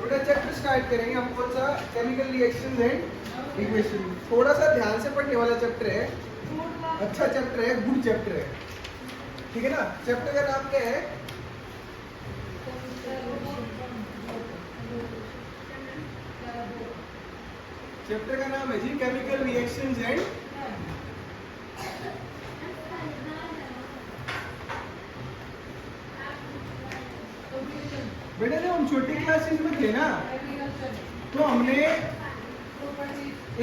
बेटा chapter start करेंगे हम कौन सा, केमिकल रिएक्शंस एंड इक्वेशन। थोड़ा सा ध्यान से पढ़ने वाला चैप्टर है, अच्छा चैप्टर है, गुड चैप्टर है, ठीक है ना। चैप्टर का नाम क्या है? चैप्टर का नाम है जी केमिकल रिएक्शंस एंड बेटा जब हम छोटी क्लासेस में थे ना तो हमने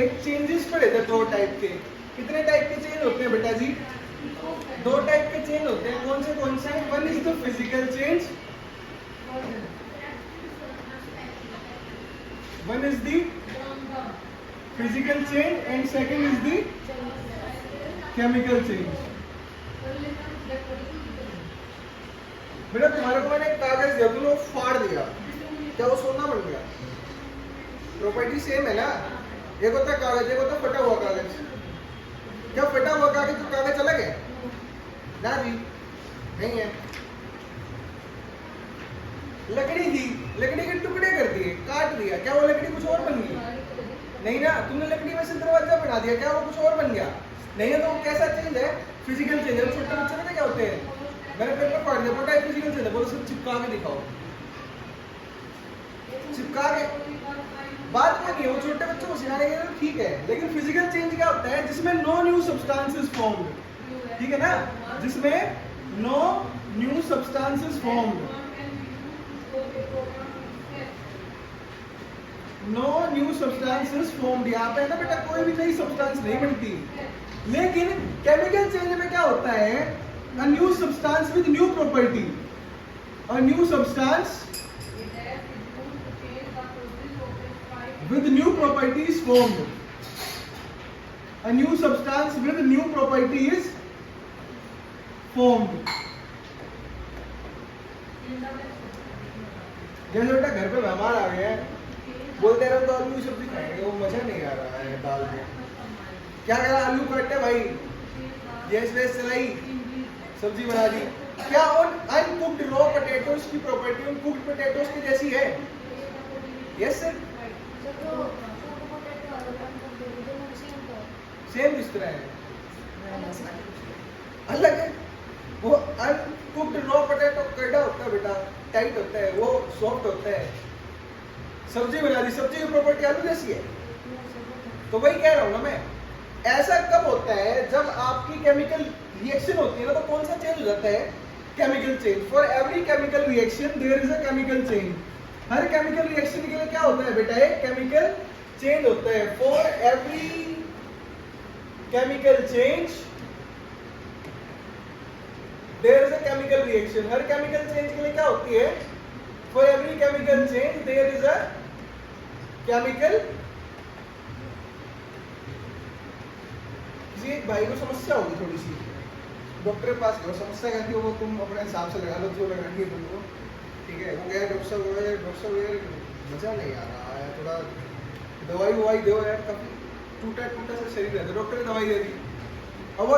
एक चेंजेस पढ़े थे दो टाइप के। कितने टाइप के चेंज होते हैं बेटा जी? दो टाइप के चेंज होते हैं। कौन से? One is the physical change, one is the physical change and second is the chemical change. बेटा तुम्हारे को मैंने एक कागज दिया, तुमने वो फाड़ दिया, क्या वो सोना बन गया? प्रॉपर्टी सेम है ना। एक होता है कागज, एक होता है फटा हुआ कागज। क्या फटा हुआ कागज तो कागज अलग है ना जी? नहीं है। लकड़ी थी, लकड़ी के टुकड़े कर दिए, काट दिया, क्या वो लकड़ी कुछ और बन गई? नहीं ना। तुमने लकड़ी में से दरवाजा बना दिया, क्या वो कुछ और बन गया? नहीं है। तो वो कैसा चेंज है? फिजिकल चेंज है। छोटे बच्चों में क्या होते हैं? मैंने पेपर पढ़ लिया, पता है फिजिकल चेंज है, बोलो सब चिपका के दिखाओ, चिपका के बात में नहीं, वो छोटे बच्चों को सिखाने के लिए ठीक है, लेकिन फिजिकल चेंज क्या होता है? जिसमें नो न्यू सब्सटेंसेस फॉर्म्ड, ठीक है ना, जिसमें no new substances formed, no new substances formed. यहाँ पे है ना बेटा, कोई भी नई सब्सटेंस नहीं बनती। लेकिन केमिकल चेंज में क्या होता है? A new substance with new property, a new substance with new property is formed, a new substance with new property is formed। जैसे बेटा घर पे मेहमान आ गए हैं, बोलते रहे तो आलू की सब्जी खाएंगे, वो मजा नहीं आ रहा है दाल में, क्या करा? आलू काटे भाई, गैस वैस चलाई, सब्जी बना दी। क्या उन अनकुक्ड रॉ पोटैटोस की प्रॉपर्टी उन कुक्ड पोटैटोस की जैसी है? यस सर, सेम इस तरह है, अलग है। वो अनकुक्ड रॉ पोटैटो कड़ा होता है बेटा, टाइट होता है, वो सॉफ्ट होता है। सब्जी बना दी, सब्जी की प्रॉपर्टी आलू जैसी है। तो वही कह रहा हूं ना मैं, ऐसा कब होता है? जब आपकी केमिकल रिएक्शन होती है ना, तो कौन सा चेंज हो जाता है? Chemical change. For every chemical reaction there is a chemical change. हर केमिकल रिएक्शन के लिए क्या होता है बेटा? एक केमिकल चेंज होता है। For every chemical change their is a chemical reaction. Her chemical change के लिए क्या होती है? For every chemical change their is a chemical. किसी एक भाई को समस्या होगी थोड़ी सी, डॉक्टर के पास गए, समस्या क्या थी वो तुम अपने हिसाब से लगा लो, जो लगानी है तुमको, ठीक है। वो गया डॉक्टर साहब, मजा नहीं आ रहा है, थोड़ा दवाई ववाई दो यार, काफी टूटा टूटा सा शरीर है। तो डॉक्टर ने दवाई दे दी। अब वो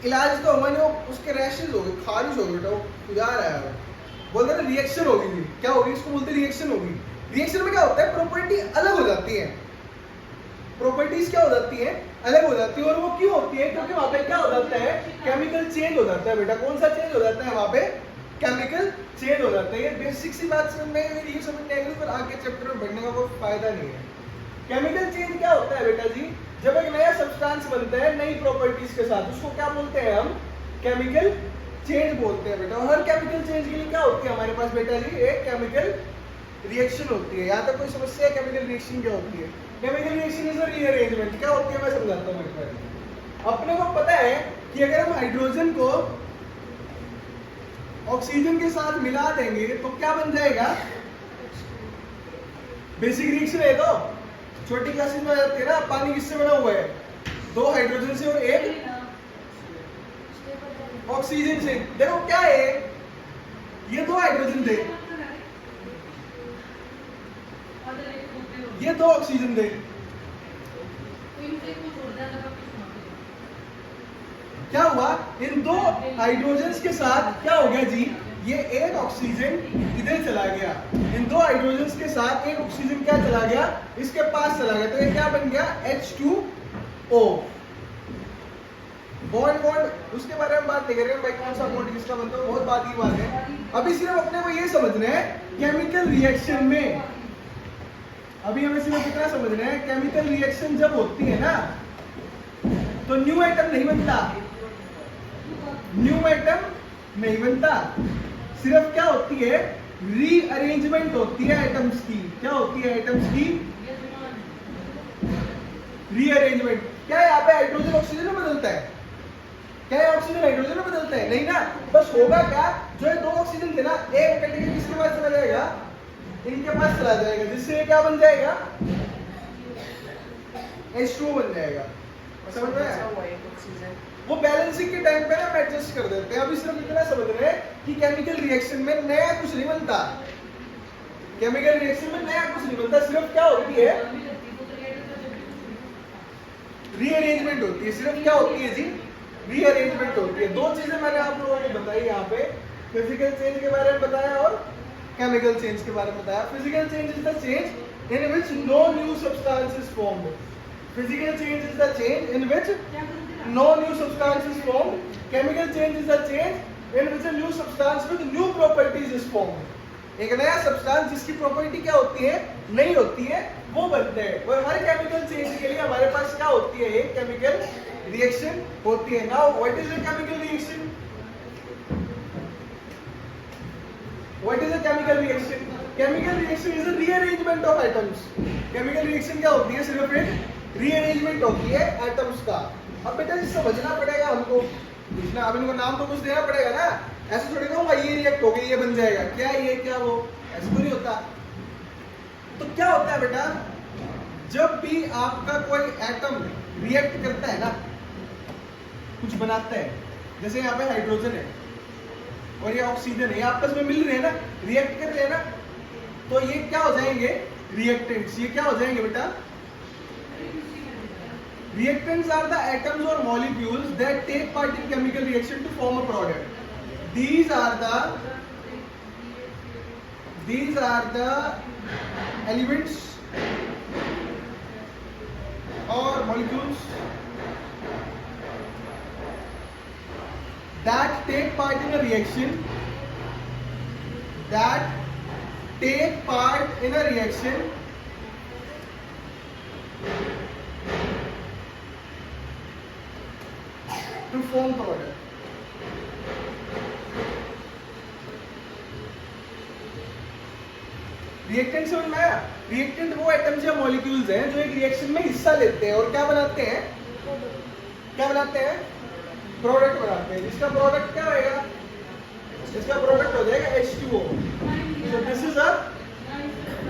इलाज तो हुआ नहीं, उसके रैशेज हो गए, खारिश हो गई, बेटा वो जा रहा है, बोलते हैं रिएक्शन होगी थी। क्या होगी? इसको बोलते हैं रिएक्शन होगी। रिएक्शन में क्या होता है? प्रॉपर्टी अलग हो जाती है, प्रॉपर्टीज क्या हो जाती है? अलग हो जाती है। और वो क्यों होती है? क्योंकि वहां पे क्या हो जाता है? केमिकल चेंज हो जाता है बेटा। कौन सा चेंज हो जाता है? वहां पे केमिकल चेंज हो जाता है। ये बेसिक सी बात समझ में ये समझ नहीं आएगी, पर आगे चैप्टर में बढ़ने का कोई फायदा नहीं है। केमिकल चेंज क्या होता है बेटा जी? जब एक नया सब्सटेंस बनता है नई प्रॉपर्टीज के साथ, उसको क्या बोलते हैं हम? केमिकल चेंज बोलते हैं बेटा। और हर केमिकल चेंज के लिए क्या होती है हमारे पास बेटा जी? एक केमिकल रिएक्शन होती है। यहाँ तक कोई समस्या है? केमिकल रिएक्शन क्या होती है? Chemical reaction is a rearrangement. क्या होती है मैं समझाता हूँ एक बार। अपने को पता है कि अगर हम हाइड्रोजन को ऑक्सीजन के साथ मिला देंगे तो क्या बन जाएगा? बेसिक रिएक्शन है। तो छोटी क्लासेस में आ जाती है ना, पानी किससे बना हुआ है? दो हाइड्रोजन से और एक ऑक्सीजन से। देखो क्या है, ये दो हाइड्रोजन थे, ये दो ऑक्सीजन थे, क्या हुआ? इन दो हाइड्रोजन के साथ क्या हो गया जी? ये एक ऑक्सीजन इधर चला गया, इन दो हाइड्रोजन के साथ एक ऑक्सीजन क्या चला गया, इसके पास चला गया, तो ये क्या बन गया H2O। बॉन्ड बॉन्ड उसके बारे में बात नहीं करेंगे भाई, कौन सा बॉन्ड किसका बनता है, बहुत बात की बात है। अभी सिर्फ अपने को ये समझना है केमिकल रिएक्शन में, अभी हमें सिर्फ कितना समझना है, केमिकल रिएक्शन जब होती है ना तो न्यू एटम नहीं बनता, न्यू एटम नहीं बनता, सिर्फ क्या होती है रीअरेंजमेंट होती है एटम्स की। क्या होती है एटम्स की रीअरेंजमेंट। क्या यहाँ पे हाइड्रोजन ऑक्सीजन में बदलता है, क्या ये ऑक्सीजन हाइड्रोजन में बदलता है, नहीं ना। बस होगा क्या, जो ये दो ऑक्सीजन थे ना, एक कटेगा किसके पास चला जाएगा, इनके पास चला जाएगा, जिससे क्या बन जाएगा H2O बन जाएगा। समझ में आया? वो बैलेंसिंग के टाइम पे ना हम एडजस्ट कर देते हैं। अभी सिर्फ इतना समझ रहे हैं कि केमिकल रिएक्शन में नया कुछ नहीं बनता, केमिकल रिएक्शन में नया कुछ नहीं बनता, सिर्फ क्या होती है रीअरेंजमेंट होती है। सिर्फ क्या होती है जी, रीअरेंजमेंट होती है। दो चीजें मैंने आप लोगों को बताई यहाँ पे, फिजिकल चेंज के बारे में बताया और केमिकल चेंज के बारे में बताया। Physical change is the change in which no new substance is formed. Physical change is the change in which no new substance is formed. Chemical change is a change in which a new substance with new properties is formed. एक नया substance जिसकी property क्या होती है, नहीं होती है, वो बनते हैं। और हर केमिकल चेंज के लिए हमारे पास क्या होती है, एक केमिकल रिएक्शन होती है। Now what is a chemical reaction, what is a chemical reaction? Chemical reaction is a rearrangement of atoms. Chemical reaction क्या होती है, सिर्फ एक रीअरेंजमेंट होती है एटम्स का। अब बेटा जी समझना पड़ेगा हमको, पूछना, अब इनको नाम तो कुछ देना पड़ेगा ना, ऐसे थोड़ी कहूंगा ये रिएक्ट हो गई ये बन जाएगा, क्या ये क्या वो, ऐसे तो नहीं होता। तो क्या होता है बेटा, जब भी आपका कोई एटम रिएक्ट करता है ना, कुछ बनाता है, जैसे यहाँ पे हाइड्रोजन है और ये ऑक्सीजन है, ये आपस में मिल रहे हैं ना, रिएक्ट कर रहे हैं ना, तो ये क्या हो जाएंगे रिएक्टेंट्स। ये क्या हो जाएंगे बेटा, reactants are the atoms or molecules that take part in chemical reaction to form a product. These are the elements or molecules that take part in a reaction, to form product. Reactant समझ में आया? Reactant वो atoms या molecules हैं जो एक reaction में हिस्सा लेते हैं और क्या बनाते हैं, क्या बनाते हैं, प्रोडक्ट बनाते हैं, जिसका प्रोडक्ट क्या होगा, इसका प्रोडक्ट हो जाएगा H2O। So this is a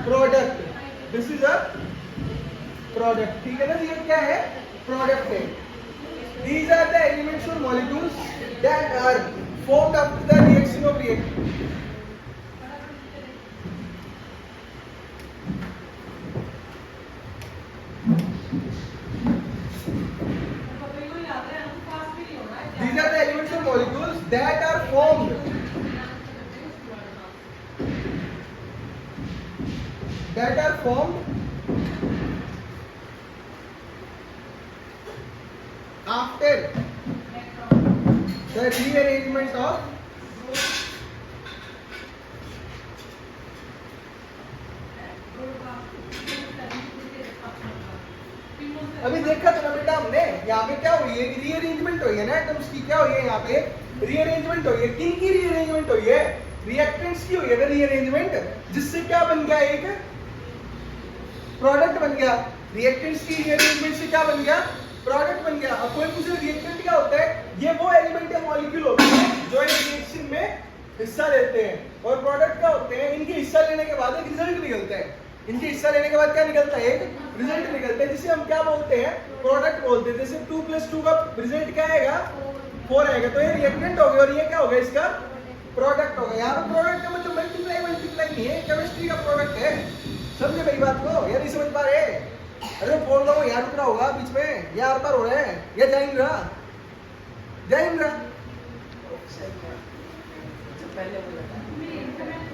product, this is a product, ठीक है ना जी, ये क्या है, प्रोडक्ट है। These are the elements or molecules that are formed after the reaction of reactant. These are the elements or molecules that are formed after the rearrangement of अभी देखा था ना बेटा हमने, यहाँ पे क्या हुई है, रीअरेंजमेंट हुई है ना एटम्स की, क्या हुई है यहाँ पे रीअरेंजमेंट हुई है। किन की रीअरेंजमेंट हुई है, रिएक्टेंट्स की हुई है रीअरेंजमेंट, जिससे क्या बन गया, एक प्रोडक्ट बन गया। रिएक्टेंट्स की रीअरेंजमेंट से क्या बन गया, प्रोडक्ट बन गया। अब कोई पूछे रिएक्टेंट क्या होता है, ये वो एलिमेंट या मॉलिक्यूल होते हैं जो एक रिएक्शन में हिस्सा लेते हैं, और प्रोडक्ट क्या होते हैं, इनके हिस्सा लेने के बाद एक रिजल्ट निकलता है। इनके हिस्सा लेने के बाद क्या निकलता है, एक रिजल्ट निकलता है, जिसे हम क्या बोलते हैं, प्रोडक्ट बोलते हैं। जैसे 2+2 का रिजल्ट क्या आएगा, 4 आएगा, तो ये रिएक्टेंट हो गया और ये क्या होगा, इसका प्रोडक्ट होगा। यहाँ पे प्रोडक्ट का मतलब मल्टीप्लाई नहीं है, केमिस्ट्री का प्रोडक्ट है। समझे मेरी बात को या नहीं समझ पा रहे? अरे बोल रहा हूँ, यार रुक रहा होगा बीच में, या आर पार हो रहा है, या जाइन रहा।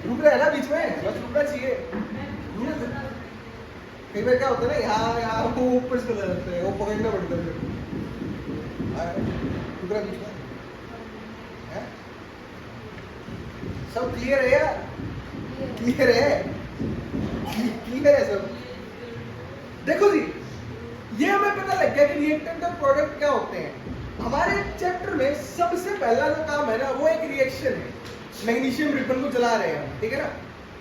रुक रहा है ना बीच में, बस रुकना चाहिए। कई बार क्या होता है ना, यहाँ यहाँ वो ऊपर से चला जाता है, वो पकड़ना पड़ता है। रुक रहा बीच में है? सब क्लियर है यार? क्लियर है? क्लियर है सब? देखो जी, ये हमें पता लग गया कि रिएक्टेंट और प्रोडक्ट क्या होते हैं। हमारे चैप्टर में सबसे पहला जो काम है ना, वो एक रिएक्शन है। मैग्नीशियम रिबन को जला रहे हैं, ठीक है ना।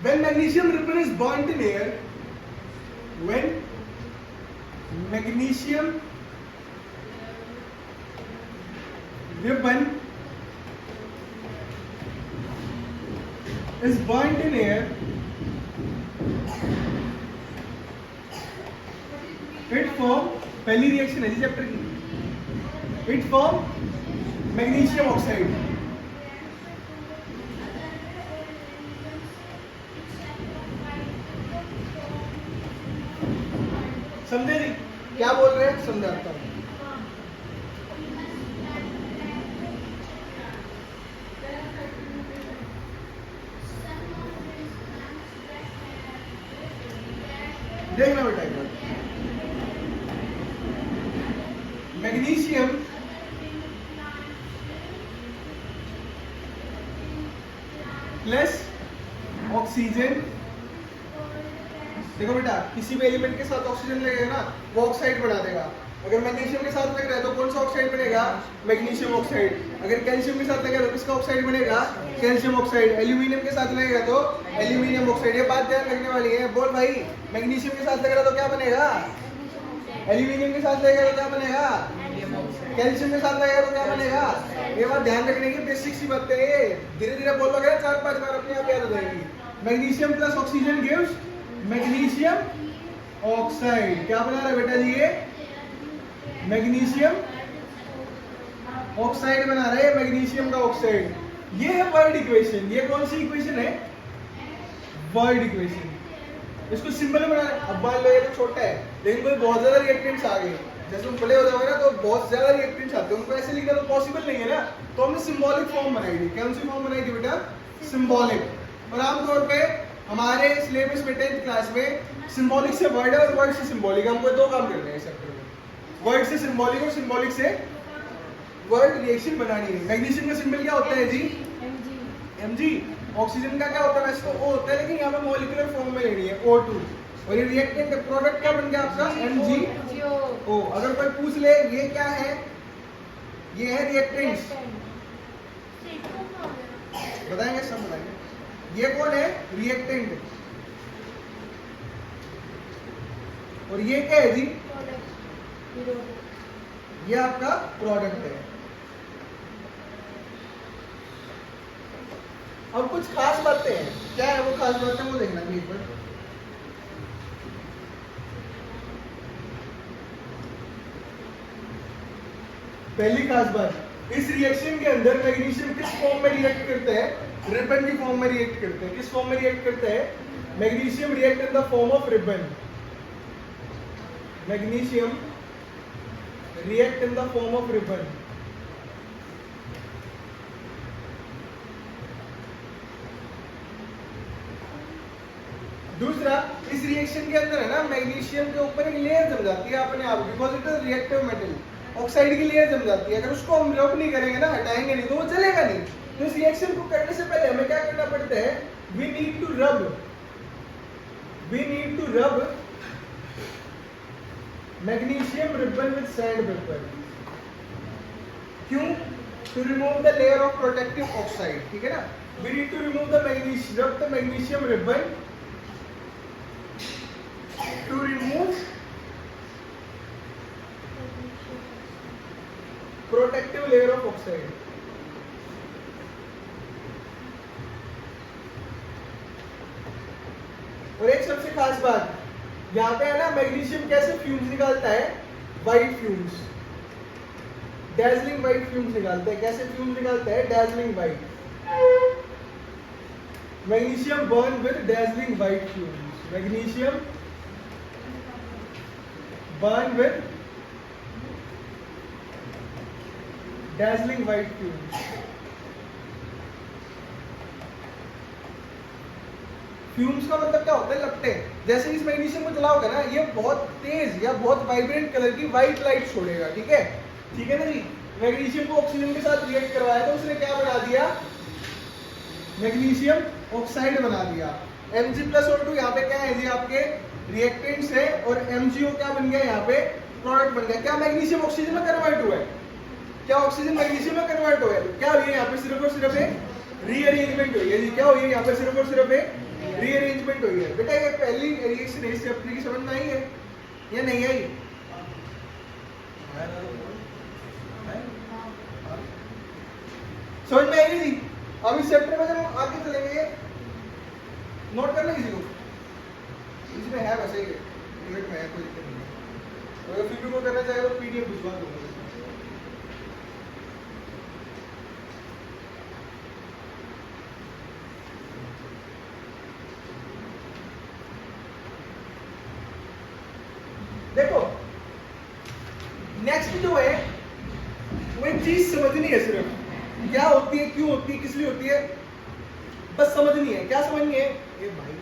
When magnesium ribbon is burnt in air, when magnesium ribbon is burnt in air, it form, पहली रिएक्शन है जी चैप्टर की, it form magnesium oxide। समझे नहीं क्या बोल रहे हैं? समझाता हूं। देखना बेटा एक बार, मैग्नीशियम प्लस ऑक्सीजन। देखो बेटा, किसी भी एलिमेंट के साथ ऑक्सीजन लगेगा ना, वो ऑक्साइड बना देगा। अगर मैग्नीशियम के साथ लग रहा है तो कौन सा ऑक्साइड बनेगा? Magnesium oxide. अगर कैल्शियम के साथ लगेगा तो किसका ऑक्साइड बनेगा? Calcium oxide. एल्यूमिनियम के साथ लगेगा तो एल्यूमिनियम ऑक्साइड। ये बात ध्यान रखने वाली है। बोल भाई, मैग्नीशियम के साथ लगेगा तो क्या बनेगा? एल्यूमिनियम के साथ लगेगा तो क्या बनेगा? कैल्शियम के साथ लगेगा तो क्या बनेगा? ये बात ध्यान रखने की बेसिक सी बात है। धीरे धीरे बोलोगे 4-5 बार अपने आप याद हो जाएगी। Magnesium plus oxygen gives magnesium oxide. क्या बना रहा है बेटा जी? ये मैग्नीशियम ऑक्साइड बना रहा है, मैग्नीशियम का ऑक्साइड। ये है वर्ड इक्वेशन। ये कौन सी इक्वेशन है? Word equation. इसको सिंपल बना रहे। अब मान लो ये तो छोटा है, लेकिन कोई बहुत ज्यादा रिएक्टेंट्स आ गए, जैसे तुम बड़े हो जाओगे ना तो बहुत ज्यादा रिएक्टेंट्स आते हैं, उनको ऐसे लिखना तो पॉसिबल नहीं है ना। तो हमने सिंबॉलिक फॉर्म बनाई थी। कौन सी फॉर्म बनाई थी बेटा? सिंबॉलिक। और आमतौर पे हमारे सिलेबस में 10th क्लास में सिंबॉलिक से वर्ड है और वर्ड से सिंबॉलिक। हमको दो काम करने हैं इस चैप्टर में, वर्ड से सिंबॉलिक और सिंबॉलिक से वर्ड रिएक्शन बनानी है। मैग्नीशियम का सिंबल क्या होता है जी? Mg। ऑक्सीजन का क्या होता है? वैसे तो O होता है, लेकिन यहाँ पे मॉलिक्यूलर फॉर्म में लेनी है O2। और ये रिएक्टेंट का प्रोडक्ट क्या बन गया आपका? MgO। अगर कोई पूछ ले ये क्या है, ये है रिएक्टेंट्स, बताएंगे, सब बताएंगे। ये कौन है? रिएक्टेंट। और ये क्या है जी? ये आपका प्रोडक्ट है। अब कुछ खास बातें हैं। क्या है वो खास बातें, वो देखना एक बार। पहली खास बात, इस रिएक्शन के अंदर मैग्नीशियम किस फॉर्म में रिएक्ट करते हैं? रिबन की फॉर्म में रिएक्ट करते हैं। किस फॉर्म में रिएक्ट करते हैं? Magnesium react in the form of ribbon. Magnesium react in the form of ribbon. दूसरा, इस रिएक्शन के अंदर है ना, मैग्नीशियम के ऊपर एक लेयर जम जाती है अपने आप, because it is reactive metal. Oxide की लेयर जम जाती है। अगर उसको हम रब नहीं करेंगे ना, हटाएंगे नहीं, तो वो जलेगा नहीं। तो इस रिएक्शन को करने से पहले हमें क्या करना पड़ता है? We need to rub magnesium ribbon with sandpaper. क्यों? To remove the layer of protective oxide, ठीक है ना। We need to remove the magnesium ribbon to remove protective layer of oxide. और एक सबसे खास बात यहाँ पे है ना, मैग्नीशियम कैसे फ्यूम्स निकालता है? White fumes, dazzling white fumes निकालता है। कैसे फ्यूम्स निकालता है? Dazzling white. Magnesium burn with dazzling white fumes. Magnesium burn with dazzling white fumes। Fumes का मतलब क्या होता है? लपटे। जैसे इस मैग्नीशियम को जलाओगे ना, ये बहुत तेज या बहुत वाइब्रेंट कलर की व्हाइट लाइट छोड़ेगा, ठीक है? ठीक है ना जी? मैग्नीशियम को ऑक्सीजन के साथ रिएक्ट करवाया तो उसने क्या बना दिया? मैग्नीशियम ऑक्साइड बना दिया। Mg+O2 यहाँ पे क्या है जी? आपके रिएक्टेंट्स है, और MgO क्या बन गया यहाँ पे? प्रोडक्ट बन गया। क्या मैग्नीशियम ऑक्सीजन में कन्वर्ट हुआ है? क्या ऑक्सीजन मैग्नीशियम में कन्वर्ट हुआ है? क्या हुई है यहाँ पे? सिर्फ और सिर्फ रीअरेंजमेंट हुई है जी। क्या हुई है यहाँ पे? सिर्फ और सिर्फ रीअरेंजमेंट हुई है। बेटा ये पहली रिएक्शन है, इस चैप्टर की समझ में आई है या नहीं आई? समझ में आई जी? अब इस चैप्टर में जब हम आगे चलेंगे, नोट करना किसी को, इसमें है वैसे ही मिनट में है, कोई दिक्कत नहीं है। अगर पीपीटी को करना चाहे तो पीडीएफ भिजवा दूंगा। देखो नेक्स्ट जो है वो एक चीज समझनी है, सिर्फ क्या होती है, क्यों होती है, किस लिए होती है, बस समझनी है। क्या समझनी है? ये भाई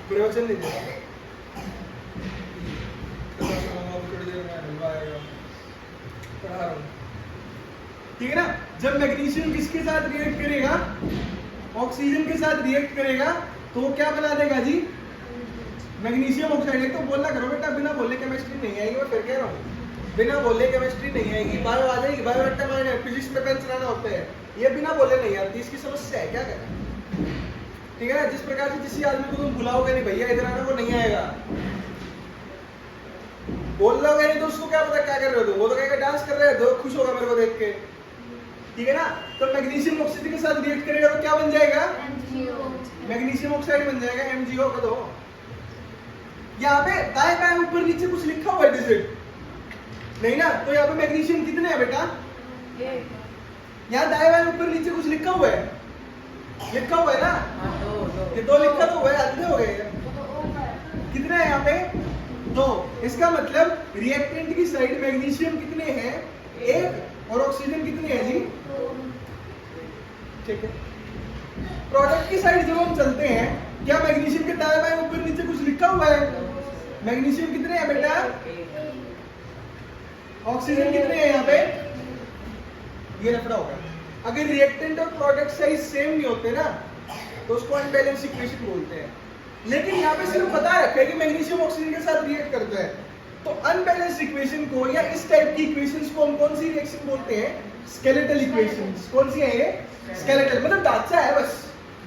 प्रवचन नहीं देगा, ठीक है ना? जब मैग्नीशियम किसके साथ रिएक्ट करेगा? ऑक्सीजन के साथ रिएक्ट करेगा, तो वो क्या बना देगा जी? Magnesium oxide. एक तो बोलना करो बेटा, बिना बोले केमिस्ट्री नहीं आएगी। मैं फिर कह रहा हूँ, बिना बोले केमिस्ट्री नहीं आएगी। बायो आ जाएगी, बायो रट्टा मारना, फिजिक्स में पेन चलाना होता है, ये बिना बोले नहीं आती। इसकी समस्या है, क्या करें? ठीक है ना? जिस प्रकार से किसी आदमी को तुम बुलाओगे नहीं, भैया इधर आना, वो नहीं आएगा। बोल लोगे नहीं तो उसको क्या पता क्या कर रहे हो तुम? वो तो कहेगा डांस कर रहे हो, खुश होगा मेरे को देख के, ठीक है ना? तो मैग्नीशियम ऑक्सीजन के साथ रिएक्ट करेगा तो क्या बन जाएगा? मैग्नीशियम ऑक्साइड बन जाएगा, MgO का। दो यहाँ पे दाएं बाएं ऊपर नीचे कुछ लिखा हुआ है डिजिट? नहीं ना? तो यहाँ पे मैग्नीशियम कितने हैं बेटा? यहाँ दाएं बाएं ऊपर नीचे कुछ लिखा हुआ है? लिखा हुआ है ना? ये दो लिखा तो हुआ है, अंधे हो गए। कितने हैं यहाँ पे? दो। इसका मतलब रिएक्टेंट की साइड मैग्नीशियम कितने हैं? एक। और ऑक्सीजन कितने हैं जी? ठीक है। प्रोडक्ट की साइड जब हम चलते हैं, क्या मैग्नीशियम के दाएं बाएं ऊपर नीचे कुछ लिखा हुआ है? मैग्नीशियम कितने हैं बेटा? ऑक्सीजन कितने हैं यहाँ पे? ये लफड़ा होगा। अगर रिएक्टेंट और प्रोडक्ट साइज सेम नहीं होते ना, तो उसको अनबैलेंस इक्वेशन बोलते हैं। लेकिन यहाँ पे सिर्फ बता रखा है कि मैग्नीशियम ऑक्सीजन के साथ रिएक्ट करता है, तो अनबैलेंस इक्वेशन को या इस टाइप की इक्वेशंस को हम कौन सी रिएक्शन बोलते हैं? Skeletal equations. कौन सी है ये? स्केलेटल। मतलब ढांचा है, बस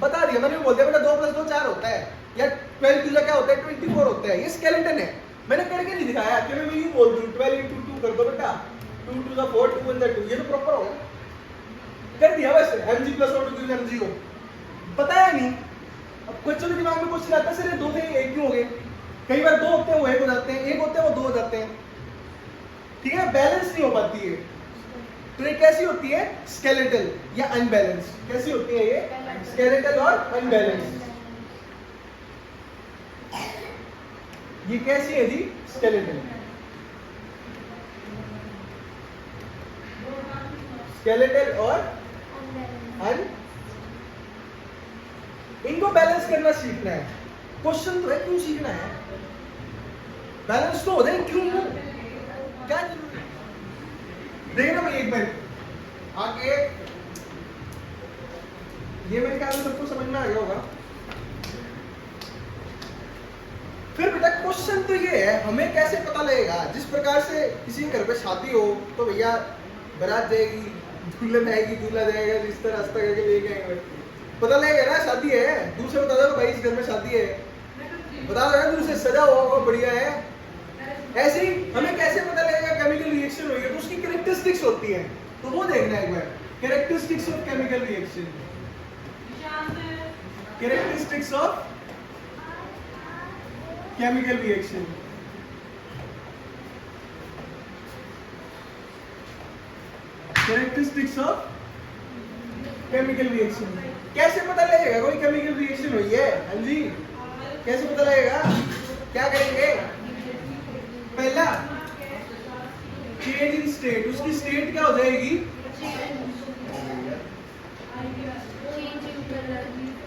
बता दिया मैंने। बोल दिया बेटा 2 + 2 4 होता है, या 12 क्या होता है? 24 होता है। ये स्केलेटन है, मैंने करके नहीं दिखाया कि मैं यूं बोल दूं 12 × 2 कर दो बेटा, 2 × 4 2 × 2, ये तो प्रॉपर होगा। कर दिया बस, Mg+O2 MgO। बताया नहीं। अब बच्चों के दिमाग में क्वेश्चन आता है, सर ये 2 थे एक क्यों हो गए? कई बार 2 होते हैं वो 1 हो जाते हैं, 1 होते हैं वो 2 हो जाते हैं, ठीक है? बैलेंस नहीं हो पाती है। तो ये कैसी होती है? स्केलेटल या अनबैलेंस। कैसी होती है ये? स्केलेटल और अनबैलेंस। ये कैसी है जी? स्केलेटल। स्केलेटल और अन। इनको बैलेंस करना सीखना है। क्वेश्चन तो है क्यों सीखना है? बैलेंस तो हो जाए, क्यों? क्या जरूरी है? देखना भाई एक बार आगे, ये मेरे ख्याल में सबको समझ में आ गया होगा। फिर बेटा क्वेश्चन तो ये है, हमें कैसे पता लगेगा? जिस प्रकार से किसी घर पे शादी हो तो भैया बारात जाएगी, दुल्हन आएगी, दूल्हा जाएगा, रिश्ता रास्ता करके लेके आएंगे, पता लगेगा ना शादी है। दूर से बता दो भाई इस घर में शादी है, बता दो दूर से सजा हुआ होगा, बढ़िया है। ऐसे ही हमें कैसे पता लगेगा केमिकल रिएक्शन हुई है? तो उसकी कैरेक्टरिस्टिक्स होती है, तो वो देखना है एक बार। Characteristics of chemical reaction. Characteristics of chemical reaction. Characteristics of chemical reaction. कैसे पता लगेगा कोई केमिकल रिएक्शन हुई है? हाँ जी, कैसे पता लगेगा? क्या करेंगे? पहला चेंज इन स्टेट। उसकी स्टेट क्या हो जाएगी?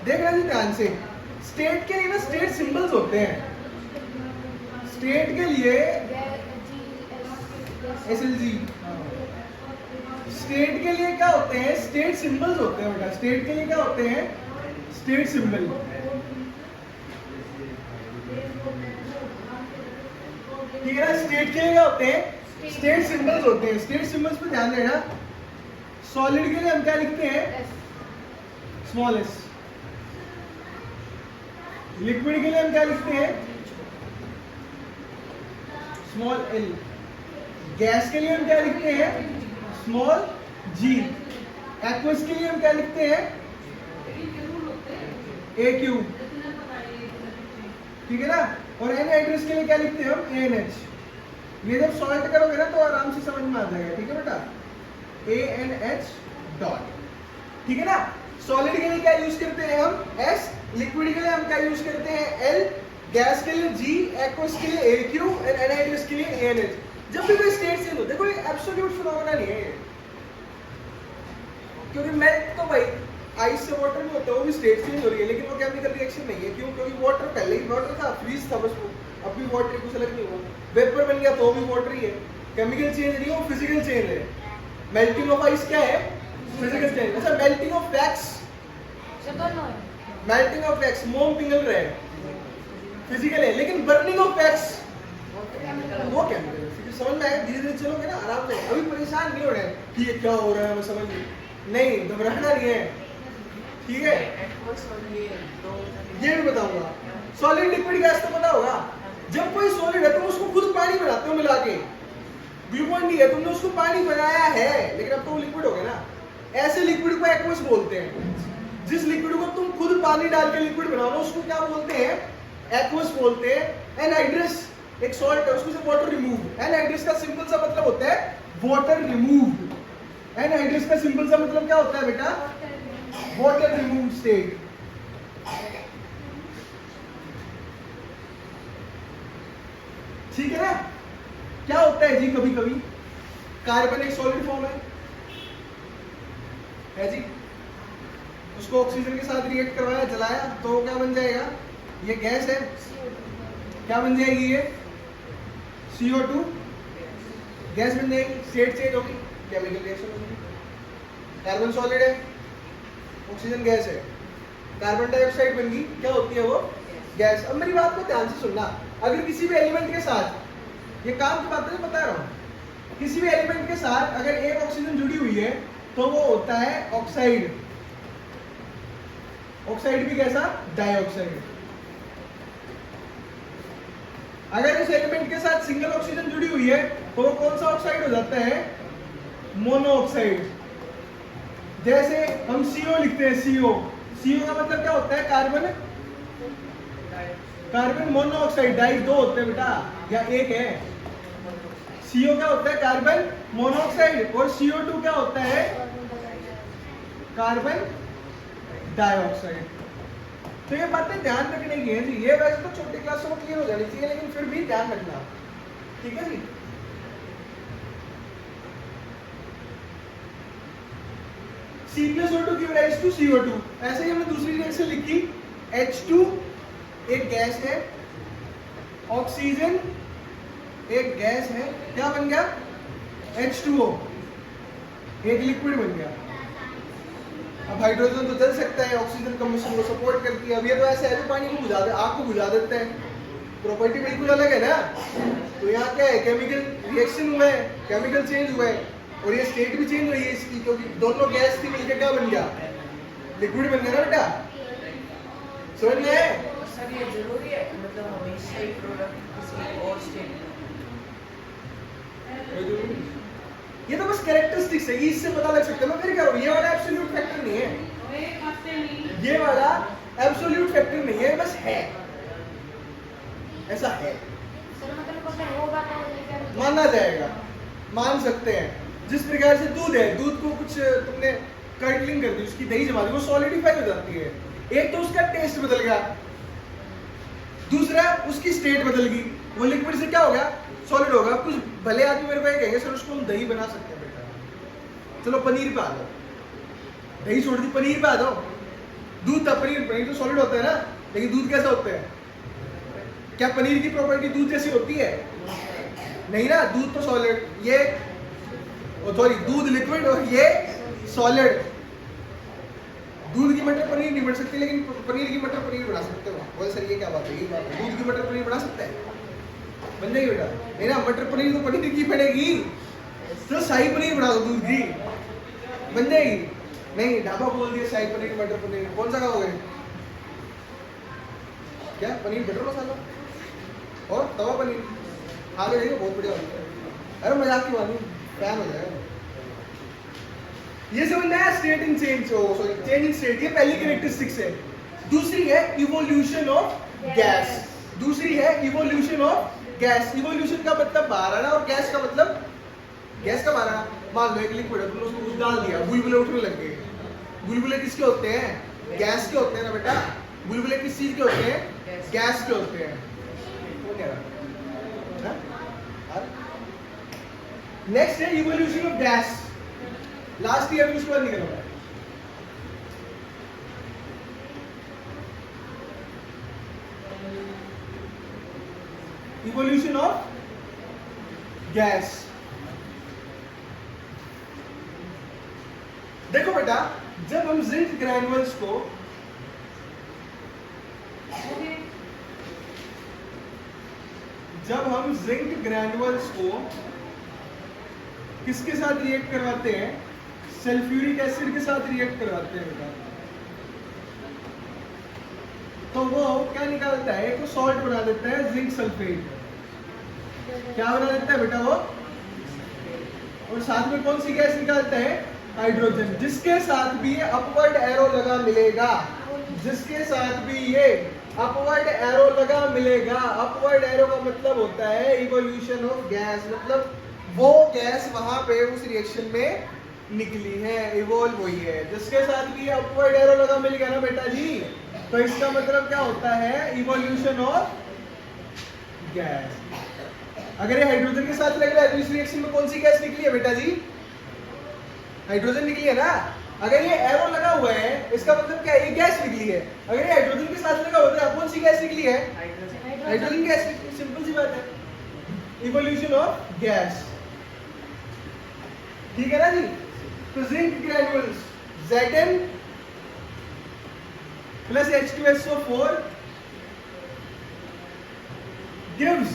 देखना जी ध्यान से, स्टेट के लिए ना स्टेट सिंबल्स होते हैं, स्टेट के लिए SLG, स्टेट के लिए क्या होते हैं, स्टेट सिंबल्स होते हैं बेटा, स्टेट के लिए क्या होते हैं, स्टेट सिंबल। ठीक है ना, स्टेट के लिए क्या होते हैं, स्टेट सिंबल्स होते हैं। स्टेट सिंबल्स पे ध्यान देना, सॉलिड के लिए हम क्या लिखते हैं, स्मॉल एस, लिक्विड के लिए हम क्या लिखते हैं, स्मॉल एल, गैस के लिए हम क्या लिखते हैं, स्मॉल जी, एक्वस के लिए हम क्या लिखते हैं, AQ, ठीक है ना, और एनहाइड्रस के लिए क्या लिखते हैं हम, ANH। ये जब सॉल्ट करोगे ना तो आराम से समझ में आ जाएगा, ठीक है बेटा, ANH डॉट, ठीक है ना। सॉलिड के लिए क्या यूज करते हैं हम, S, लिक्विड के लिए हम क्या यूज करते हैं, L, गैस के लिए G, एक्वस के लिए AQ और एनहाइड्रस के लिए ANH। जब भी कोई स्टेट चेंज हो, देखो ये एब्सोल्यूट फिनोमेना नहीं है, क्योंकि मेल्ट तो भाई आइस से वाटर में होता है, वो भी स्टेट चेंज हो रही है, लेकिन वो केमिकल रिएक्शन नहीं है। क्यों? क्योंकि वाटर पहले ही वाटर था, फ्रीज था बस, वो अब भी वाटर है, कुछ अलग नहीं हुआ। वेपर बन गया तो भी वाटर ही है, केमिकल चेंज नहीं है, वो फिजिकल चेंज है। मेल्टिंग ऑफ आइस क्या है, फिजिकल चेंज। अच्छा, melting of wax, melting of wax, मोम पिघल रहे हैं, फिजिकल है, लेकिन बर्निंग ऑफ वैक्स वो केमिकल है। समझ में आया? धीरे धीरे चलोगे ना आराम से, अभी परेशान नहीं हो रहे कि ये क्या हो रहा है, हमें समझ नहीं, घबराना नहीं है, ठीक है। ये भी बताऊंगा। सॉलिड लिक्विड गैस तो पता होगा, जब कोई सॉलिड है तुम उसको खुद पानी बनाते हो मिला के, ग्लूकोन डी है, तुमने उसको पानी बनाया है, लेकिन अब तो वो लिक्विड हो गया ना। ऐसे लिक्विड को एक्वस बोलते हैं। जिस लिक्विड को तुम खुद पानी डाल के लिक्विड बनाओ ना, उसको क्या बोलते हैं, एक्वस बोलते हैं। एनहाइड्रस एक सॉल्ट है, उसको से वाटर रिमूव। एनहाइड्रस का सिंपल सा मतलब होता है वाटर रिमूव। एनहाइड्रस का सिंपल सा मतलब क्या होता है बेटा, वाटर रिमूव स्टेट। ठीक है ना। क्या होता है जी, कभी कभी कार्बन एक सॉलिड फॉर्म है जी, उसको ऑक्सीजन के साथ रिएक्ट करवाया, जलाया, तो क्या बन जाएगा, ये गैस है, क्या बन जाएगी, ये CO2 गैस बन जाएगी, स्टेट चेंज होगी, केमिकल रिएक्शन होगी। कार्बन सॉलिड है, ऑक्सीजन गैस है, कार्बन डाइऑक्साइड बन गई, क्या होती है वो, गैस। अब मेरी बात को ध्यान से सुनना, अगर किसी भी एलिमेंट के साथ, ये काम की बात नहीं बता रहा हूँ, किसी भी एलिमेंट के साथ अगर एक ऑक्सीजन जुड़ी हुई है तो वो होता है ऑक्साइड। ऑक्साइड भी कैसा, डाइऑक्साइड। अगर इस एलिमेंट के साथ सिंगल ऑक्सीजन जुड़ी हुई है तो वो कौन सा ऑक्साइड हो जाता है, मोनोऑक्साइड। जैसे हम CO लिखते हैं, CO का मतलब क्या होता है, कार्बन, कार्बन मोनोऑक्साइड। डाई दो होते हैं बेटा, या एक है। CO क्या होता है, कार्बन मोनोऑक्साइड, और CO2 क्या होता है, कार्बन डाइऑक्साइड। तो ये बातें ध्यान रखने की है जी। ये वैसे तो छोटी क्लासों में क्लियर हो जानी चाहिए, लेकिन फिर भी ध्यान रखना, ठीक है जी। C+O2 give rise to CO2। ऐसे ही हमने दूसरी रिएक्शन लिखी, H2 एक गैस है, ऑक्सीजन एक गैस है, क्या बन गया, H2O एक लिक्विड बन गया। अब हाइड्रोजन तो जल सकता है, ऑक्सीजन कम्बशन को सपोर्ट करती है। अब ये तो ऐसे है, पानी को बुझा दे, आग को बुझा देते हैं, प्रॉपर्टी बिल्कुल अलग है ना। तो यहाँ क्या है, केमिकल रिएक्शन हुआ है, केमिकल चेंज हुआ है, और ये स्टेट भी चेंज हुई है इसकी, क्योंकि दोनों गैस थी मिलकर क्या बन गया, लिक्विड बन गया ना बेटा। समझ में आया? सर ये जरूरी है, मतलब हमेशा ही प्रोडक्ट किसी और स्टेट, ये तो बस कैरेक्टरिस्टिक्स है, इससे पता लग सकता है। मैं फिर कह रहा हूँ, ये वाला एब्सोल्यूट फैक्टर नहीं है, ये वाला एब्सोल्यूट फैक्टर नहीं है, बस है, ऐसा है, माना जाएगा, मान सकते हैं। जिस प्रकार से दूध है, दूध को कुछ तुमने कर्टलिंग कर दी, उसकी दही जमा दी, वो सॉलिडिफाई हो जाती है। एक तो उसका टेस्ट बदल गया, दूसरा उसकी स्टेट बदल गई, वो लिक्विड से क्या हो गया, सॉलिड होगा। कुछ भले आदमी मेरे को ये कहेंगे, सर उसको हम दही बना सकते हैं बेटा। चलो पनीर पे आ जाओ, दही छोड़ दी, पनीर पे आ जाओ, दूध था, पनीर पनीर तो सॉलिड होता है ना, लेकिन दूध कैसा होता है? क्या पनीर की प्रॉपर्टी दूध जैसी होती है? नहीं ना, दूध तो सॉलिड, ये सॉरी दूध लिक्विड और ये सॉलिड। दूध की मटर पनीर नहीं बन सकती, लेकिन पनीर की मटर पनीर बना सकते हो। बोले सर ये क्या बात है? ये बात है, दूध की मटर पनीर बना सकते हैं, बन जाएगी बेटा। नहीं ना, मटर पनीर तो पनीर की बनेगी, तो शाही पनीर बना दो दूध की, बन जाएगी। नहीं, ढाबा बोल दिया शाही पनीर मटर पनीर, कौन सा खाओगे? क्या पनीर बटर मसाला और तवा पनीर खा के देखो, बहुत बढ़िया बनता है। अरे मजाक की बात नहीं, फैन हो जाएगा। ये समझना है state in change, sorry change in state, ये पहली कैरेक्टरिस्टिक्स है। दूसरी है इवोल्यूशन ऑफ गैस। दूसरी है इवोल्यूशन ऑफ गैस। इवोल्यूशन का मतलब बाहर आना और गैस का मतलब गैस का बाहर आना। मान लो एक लिक्विड है, तुमने उसको कुछ डाल दिया, बुलबुले उठने लग गए। बुलबुले किसके होते हैं? गैस के होते हैं ना बेटा। बुलबुले किस चीज के होते हैं? गैस के होते हैं। नेक्स्ट है evolution of gas. Last year में उसके बाद निकल रहा है। Evolution of gas. देखो बेटा, जब हम जिंक ग्रैन्युल्स को किसके साथ रिएक्ट करवाते हैं? सल्फ्यूरिक एसिड के साथ रिएक्ट करवाते हैं बेटा, तो वो क्या निकालता है? एक तो सॉल्ट बना देता है, जिंक सल्फेट। क्या बना देता है बेटा वो? और साथ में कौन सी गैस निकालता है? हाइड्रोजन। जिसके साथ भी ये अपवर्ड एरो लगा मिलेगा, जिसके साथ भी ये अपवर्ड एरो लगा मिलेगा। अपवर्ड एरो का मतलब होता है इवोल्यूशन ऑफ गैस, मतलब वो गैस वहां पे उस रिएक्शन में निकली है, इवोल्व हुई है। जिसके साथ भी अपवर्ड एरो लगा मिल गया ना बेटा जी, तो इसका मतलब क्या होता है? Evolution of gas. अगर ये हाइड्रोजन के साथ लग रहा है तो इस रिएक्शन में कौन सी गैस निकली है बेटा जी? हाइड्रोजन निकली है ना। अगर ये एरो लगा हुआ है, इसका मतलब क्या है? ये गैस निकली है। अगर ये हाइड्रोजन के साथ लगा होता है, कौन सी गैस निकली है? हाइड्रोजन गैस निकली। सिंपल सी बात है, इवोल्यूशन ऑफ गैस। ठीक है ना जी। तो zinc ग्रैन्युल्स Zn plus H2SO4 gives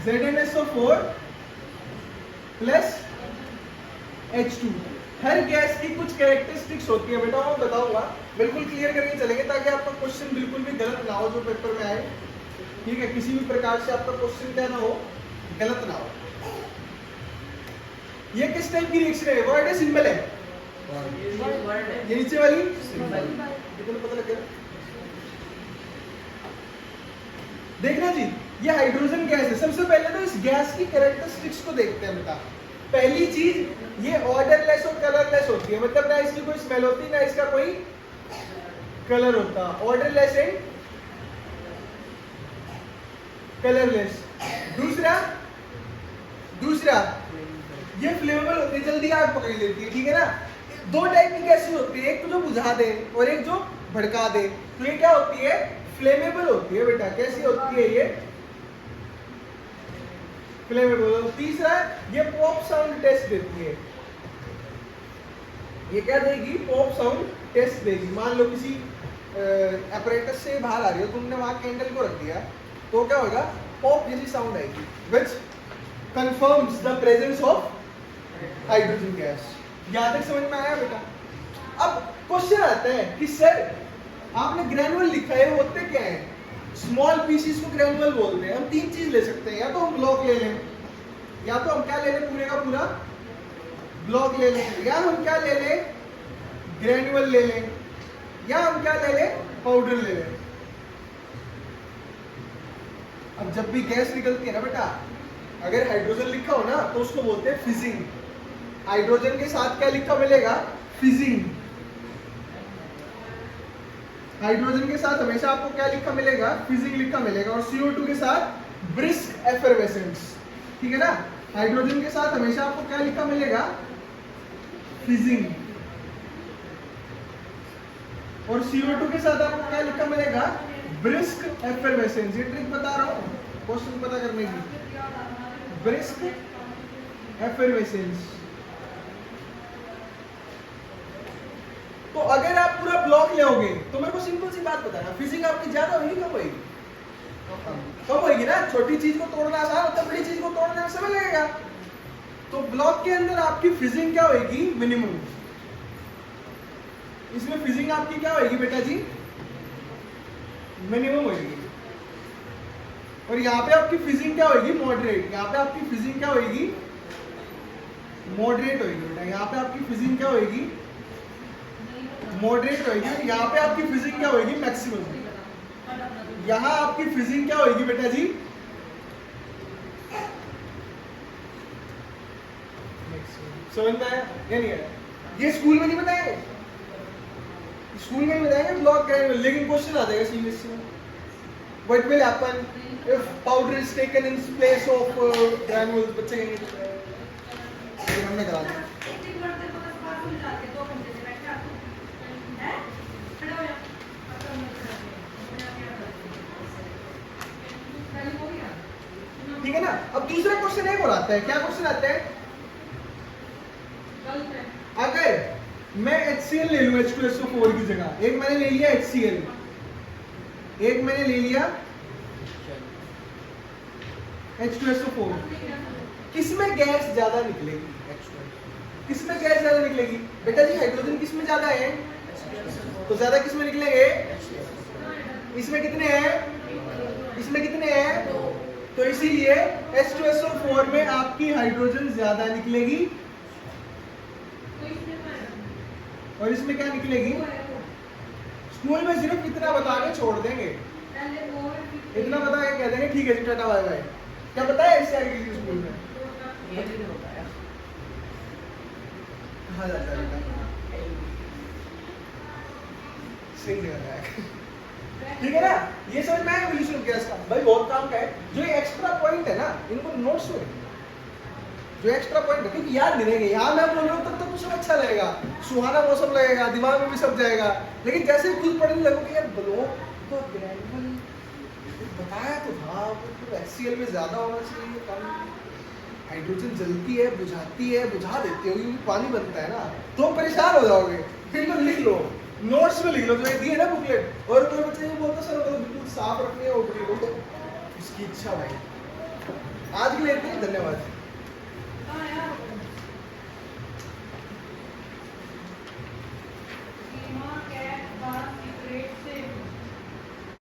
ZnSO4 plus H2। हर गैस की कुछ कैरेक्टरिस्टिक्स होती है बेटा, मैं बताऊंगा, बिल्कुल क्लियर करके चलेंगे ताकि आपका क्वेश्चन बिल्कुल भी गलत ना हो जो पेपर में आए। ठीक है, किसी भी प्रकार से आपका क्वेश्चन क्या ना हो, गलत ना हो। ये किस टाइप की रिएक्शन है? वर्ड है, सिंबल है? ये नीचे वाली सिंबल, पता लग गया। देखना जी, ये हाइड्रोजन गैस है। सबसे पहले तो इस गैस की कैरेक्टरिस्टिक्स को देखते हैं बेटा। पहली चीज, ये ऑर्डरलेस और कलरलेस होती है, मतलब ना इसकी कोई स्मेल होती ना इसका कोई कलर होता। Odourless and colourless. दूसरा ये फ्लेमेबल होती है, जल्दी आग पकड़ लेती है। ठीक है ना। दो टाइप की गैसेस होती है, एक तो जो बुझा दे और एक जो भड़का दे। तो ये क्या होती है? फ्लेमेबल होती है बेटा। कैसी होती है ये? फ्लेमेबल। तीसरा, ये पॉप साउंड टेस्ट देती है। ये क्या देगी? पॉप साउंड टेस्ट देगी। मान लो किसी apparatus से बाहर आ रही हो, तुमने वहां कैंडल को रख दिया, तो क्या होगा? पॉप जैसी साउंड आएगी, which confirms the presence of hydrogen gas. यहां तक समझ में आया बेटा? अब क्वेश्चन आता है कि सर आपने ग्रैनुअल लिखा है, होते क्या है? स्मॉल पीसीस को ग्रैनुअल बोलते हैं। हम तीन चीज ले सकते हैं, या तो हम ब्लॉक ले लें, या तो हम क्या ले लें? पूरे का पूरा ब्लॉक ले लें, या हम क्या ले लें? ग्रैनुअल ले लें, या हम क्या ले लें? पाउडर ले लें। अब जब भी गैस निकलती है ना बेटा, अगर हाइड्रोजन लिखा हो ना तो उसको बोलते हैं फिजिंग। हाइड्रोजन के साथ क्या लिखा मिलेगा? फिजिंग। हाइड्रोजन के साथ हमेशा आपको क्या लिखा मिलेगा? फिजिंग लिखा मिलेगा। और CO2 के साथ ब्रिस्क एफरवेसेंस। ठीक है ना। हाइड्रोजन के साथ हमेशा आपको क्या लिखा मिलेगा? फिजिंग। और CO2 के साथ आपको क्या लिखा मिलेगा, ब्रिस्क एफरवेसेंस। ये ट्रिक बता रहा हूँ क्वेश्चन पता करने की, ब्रिस्क एफरवेसेंस। तो अगर आप पूरा ब्लॉक लोगे तो मेरे को सिंपल सी बात बताना, फिजिंग आपकी ज्यादा होगी कम होगी? कम होगी ना। छोटी चीज को तोड़ना आसान होता है, बड़ी चीज को तोड़ने में समय लगेगा। तो ब्लॉक के अंदर आपकी फिजिंग क्या होगी, मिनिमम। इसमें फिजिंग आपकी क्या होगी बेटा जी, मिनिमम होगी। और यहाँ पे आपकी फिजिंग क्या होगी, मॉडरेट। यहाँ पे आपकी फिजिंग क्या होगी, मॉडरेट होगी बेटा। यहाँ पे आपकी फिजिंग क्या होगी, मॉडरेट होगी। यहाँ पे आपकी फिजिंग क्या होगी, मैक्सिमम। यहाँ आपकी फिजिंग क्या होगी बेटा जी, समझ में आया या नहीं आया? ये स्कूल में नहीं बताएंगे, स्कूल में नहीं बताएंगे ब्लॉक का, लेकिन क्वेश्चन आ जाएगा सीबीएस में। What will happen if powder is taken in place of granules? बच्चे कहेंगे हमने करा दिया। ठीक है ना। अब दूसरा क्वेश्चन एक और आता है। क्या क्वेश्चन आता है, अगर मैं HCl ले लूं H2SO4 की जगह, एक मैंने ले लिया HCl, एक मैंने ले लिया H2SO4, किसमें गैस ज्यादा निकलेगी? किसमें गैस ज्यादा निकलेगी बेटा जी? हाइड्रोजन किसमें ज्यादा है, तो ज्यादा किसमें निकलेंगे? इसमें कितने हैं, इसमें कितने हैं? तो इसीलिए H2SO4 में आपकी हाइड्रोजन ज्यादा निकलेगी और इसमें क्या निकलेगी? स्कूल में सिर्फ इतना बता के छोड़ देंगे, इतना बता के कह देंगे ठीक है जी टाटा बाय बाय। क्या बताया इससे आगे किसी स्कूल में? ये भी नहीं बताया। कहाँ जाता है बेटा? सिंह जाता है। ठीक है ना। ये समझ में आया एवोल्यूशन ऑफ गैस का? भाई बहुत काम का है। जो ये एक्स्ट्रा पॉइंट है ना, इनको नोट्स में, जो एक्स्ट्रा पॉइंट है, क्योंकि याद नहीं रहेंगे। यहाँ मैं बोल रहा हूँ तब तक कुछ अच्छा लगेगा, सुहाना मौसम लगेगा, दिमाग में भी सब जाएगा। लेकिन जैसे खुद पढ़ने लगोगे यार ब्लॉक तो ग्रैन्युल बताया तो था, तो HCl में ज्यादा होना चाहिए, कम। हाइड्रोजन जलती है, बुझाती है, बुझा देती है क्योंकि पानी बनता है ना, तो परेशान हो जाओगे। फिर तो लिख लो, नोट्स में लिख लो, जो दिए ना बुकलेट। और कोई बच्चे ये बोलता सर मतलब बिल्कुल साफ रखनी है ऊपरी को, उसकी इच्छा भाई। आज के लिए इतना ही, धन्यवाद।